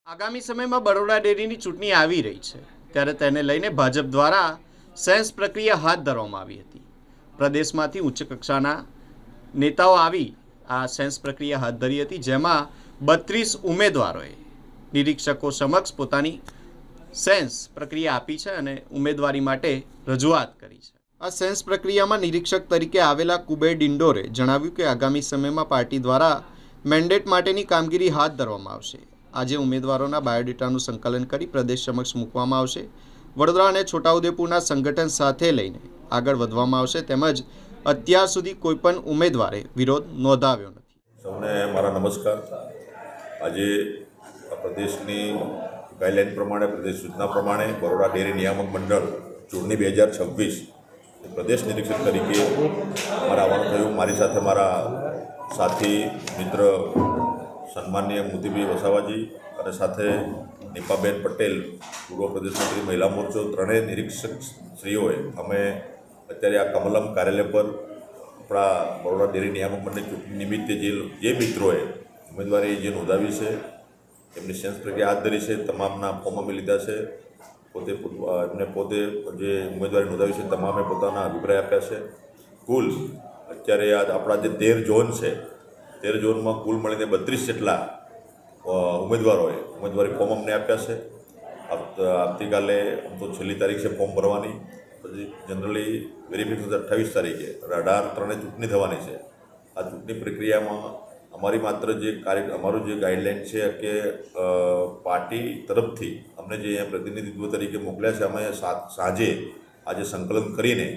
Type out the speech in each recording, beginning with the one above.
આગામી સમયમાં બરોડા ડેરીની ચૂંટણી આવી રહી છે ત્યારે તેને લઈને ભાજપ દ્વારા સેન્સ પ્રક્રિયા હાથ ધરવામાં આવી હતી। પ્રદેશમાંથી ઉચ્ચ કક્ષાના નેતાઓ આવી આ સેન્સ પ્રક્રિયા હાથ ધરી હતી, જેમાં 32 ઉમેદવારોએ નિરીક્ષકો સમક્ષ પોતાની સેન્સ પ્રક્રિયા આપી છે અને ઉમેદવારી માટે રજૂઆત કરી છે। આ સેન્સ પ્રક્રિયામાં નિરીક્ષક તરીકે આવેલા કુબેર ડિંડોરે જણાવ્યું કે આગામી સમયમાં પાર્ટી દ્વારા મેન્ડેટ માટેની કામગીરી હાથ ધરવામાં આવશે। આજે ઉમેદવારોના બાયોડેટાનું સંકલન કરી પ્રદેશ સમક્ષ મૂકવામાં આવશે। વડોદરા અને છોટાઉદેપુરના સંગઠન સાથે લઈને આગળ વધવામાં આવશે, તેમજ અત્યાર સુધી કોઈપણ ઉમેદવારે વિરોધ નોંધાવ્યો નથી। સૌને મારા નમસ્કાર। આજે પ્રદેશની ગાઈડલાઈન પ્રમાણે, પ્રદેશ સૂચના પ્રમાણે બરોડા ડેરી નિયામક મંડળ ચૂંટણી 2026 પ્રદેશ નિરીક્ષક તરીકે મારે આવવાનું થયું। મારી સાથે મારા સાથી મિત્ર સન્માનીય મોતીભાઈ વસાવાજી અને સાથે નીપાબેન પટેલ, પૂર્વ પ્રદેશ મંત્રી મહિલા મોરચો, ત્રણેય નિરીક્ષક શ્રીઓએ અમે અત્યારે આ કમલમ કાર્યાલય પર આપણા બરોડા ડેરી નિયામક મંડળ ચૂંટણી નિમિત્તે જે મિત્રોએ ઉમેદવારી જે નોંધાવી છે એમની સેન્સ પ્રક્રિયા હાથ ધરી છે। તમામના ફોર્મ અમે લીધા છે। પોતે જે ઉમેદવારી નોંધાવી છે તમામે પોતાના અભિપ્રાય આપ્યા છે। કુલ અત્યારે આપણા જે 13 ઝોન છે, 13 ઝોનમાં કુલ મળીને 32 જેટલા ઉમેદવારોએ ઉમેદવારી ફોર્મ અમને આપ્યા છે। આવતીકાલે આમ તો છેલ્લી તારીખ છે ફોર્મ ભરવાની, પછી જનરલી વેરિફિકેશન 28 તારીખે 18/3 ચૂંટણી થવાની છે। આ ચૂંટણી પ્રક્રિયામાં અમારી માત્ર જે અમારું જે ગાઈડલાઇન છે કે પાર્ટી તરફથી અમને જે અહીંયા પ્રતિનિધિત્વ તરીકે મોકલ્યા છે, અમે સાંજે આજે સંકલન કરીને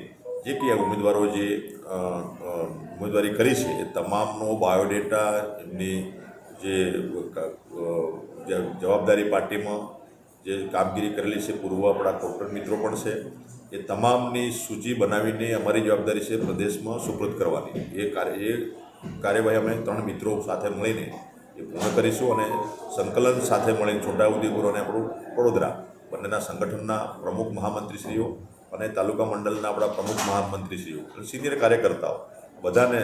જે કંઈ ઉમેદવારો જે ઉમેદવારી કરી છે એ તમામનો બાયોડેટા, એમની જે જવાબદારી પાર્ટીમાં જે કામગીરી કરેલી છે, પૂર્વ આપણા કોર્પોરેટ મિત્રો પણ છે, એ તમામની સૂચિ બનાવીને અમારી જવાબદારી છે પ્રદેશમાં સુપરત કરવાની। એ કાર્યવાહી અમે 3 મિત્રો સાથે મળીને એ પૂર્ણ કરીશું અને સંકલન સાથે મળીને છોટાઉદેપુર અને આપણું વડોદરા બંનેના સંગઠનના પ્રમુખ મહામંત્રીશ્રીઓ અને તાલુકા મંડળના આપણા પ્રમુખ મહામંત્રીશ્રીઓ, સિનિયર કાર્યકર્તાઓ બધાને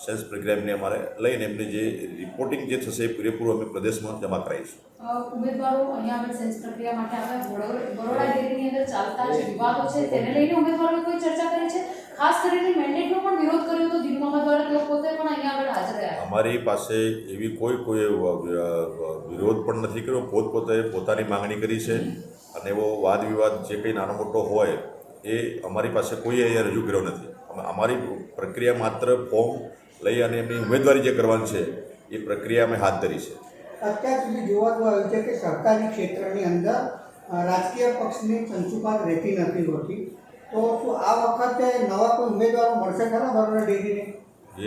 સેન્સ પ્રક્રિયા અમારે લઈને એમને જે રિપોર્ટિંગ જે થશે એ પૂરેપૂરું અમે પ્રદેશમાં જમા કરાવીશું। ઉમેદવારો અહીંયા આગળ સેન્સ પ્રક્રિયા માટે આવ્યા, બરોડા ડેરીની અંદર ચાલતા જે વિવાદો છે તેને લઈને ઉમેદવારોએ કોઈ ચર્ચા કરી છે? ખાસ કરીને મેન્ડેટનો પણ વિરોધ કર્યો હતો દિન મોહમ્મદ દ્વારા, તેઓ પોતે પણ અહીંયા આગળ હાજર રહ્યા। અમારી પાસે એવી કોઈ વિરોધ પણ નથી કર્યો, પોતે પોતાની માંગણી કરી છે અને એવો વાદ વિવાદ જે કંઈ નાનો મોટો હોય એ અમારી પાસે કોઈ અહીંયા રજૂ કર્યો નથી। અમારી પ્રક્રિયા માત્ર ફોર્મ લઈ અને એમની ઉમેદવારી જે કરવાની છે એ પ્રક્રિયા અમે હાથ ધરી છે। અત્યાર સુધી જોવાનું આવ્યું છે કે સરકારી ક્ષેત્રની અંદર રાજકીય પક્ષની સંસુપાત રહેતી નથી હોતી, તો શું આ વખતે નવા કોઈ ઉમેદવારો મળશે ખરા બરોડા ડેરીને?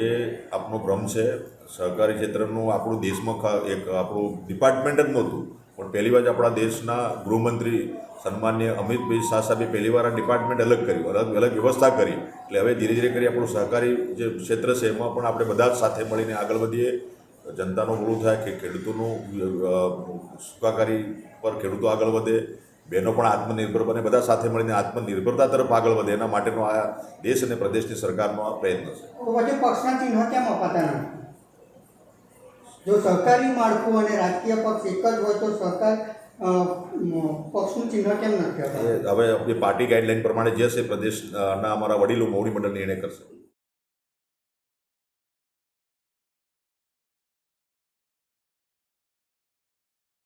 એ આપનો ભ્રમ છે। સહકારી ક્ષેત્રનું આપણું દેશમાં એક આપણું ડિપાર્ટમેન્ટ જ નહોતું, પણ પહેલી વાર આપણા દેશના ગૃહમંત્રી સન્માનીય અમિતભાઈ શાહ સાહેબે પહેલી વાર આ ડિપાર્ટમેન્ટ અલગ કર્યું, અલગ વ્યવસ્થા કરી। એટલે હવે ધીરે ધીરે કરી આપણું સહકારી જે ક્ષેત્ર છે એમાં પણ આપણે બધા જ સાથે મળીને આગળ વધીએ, જનતાનું ભલું થાય, કે ખેડૂતોનું સુખાકારી પર ખેડૂતો આગળ વધે, બહેનો પણ આત્મનિર્ભર બને, બધા સાથે મળીને આત્મનિર્ભરતા તરફ આગળ વધે, એના માટેનો આ દેશ અને પ્રદેશની સરકારનો આ પ્રયત્ન છે। વચ્ચે પક્ષના ચિહ્ન કેમ અપાતા નથી? જો સહકારી માળખું અને રાજકીય પક્ષ એક જ હોય તો સરકાર પક્ષનું ચિહ્ન કેમ નથી અપાતું? હવે આપણી પાર્ટી ગાઈડલાઈન પ્રમાણે જે છે પ્રદેશના અમારા વડીલો મોવડી મંડળ નિર્ણય કરશે।